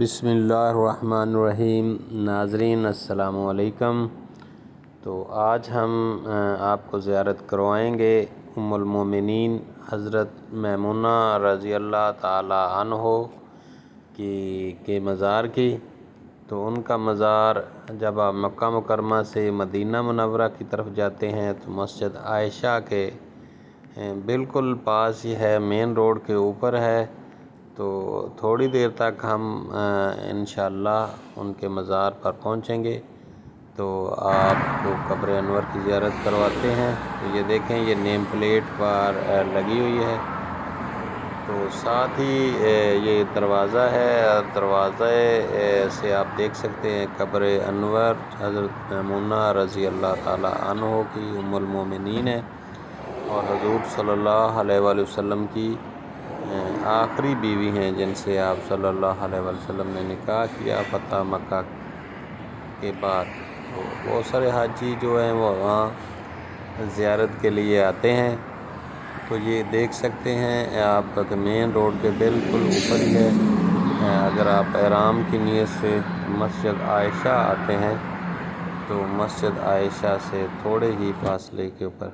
بسم اللہ الرحمن الرحیم۔ ناظرین السلام علیکم۔ تو آج ہم آپ کو زیارت کروائیں گے ام المومنین حضرت میمونہ رضی اللہ تعالی عنہ کے مزار کی۔ تو ان کا مزار جب آپ مکہ مکرمہ سے مدینہ منورہ کی طرف جاتے ہیں تو مسجد عائشہ کے بالکل پاس ہی ہے، مین روڈ کے اوپر ہے۔ تو تھوڑی دیر تک ہم انشاءاللہ ان کے مزار پر پہنچیں گے تو آپ کو قبر انور کی زیارت کرواتے ہیں۔ تو یہ دیکھیں، یہ نیم پلیٹ پر لگی ہوئی ہے۔ تو ساتھ ہی یہ دروازہ ہے، دروازے سے آپ دیکھ سکتے ہیں قبر انور حضرت میمونہ رضی اللہ تعالی عنہ کی، ام المومنین ہے اور حضور صلی اللہ علیہ وآلہ وسلم کی آخری بیوی ہیں جن سے آپ صلی اللہ علیہ وآلہ وسلم نے نکاح کیا فتح مکہ کے بعد۔ تو بہت سارے حاجی جو ہیں وہ وہاں زیارت کے لیے آتے ہیں۔ تو یہ دیکھ سکتے ہیں آپ کہ مین روڈ کے بالکل اوپر ہی ہے۔ اگر آپ احرام کی نیت سے مسجد عائشہ آتے ہیں تو مسجد عائشہ سے تھوڑے ہی فاصلے کے اوپر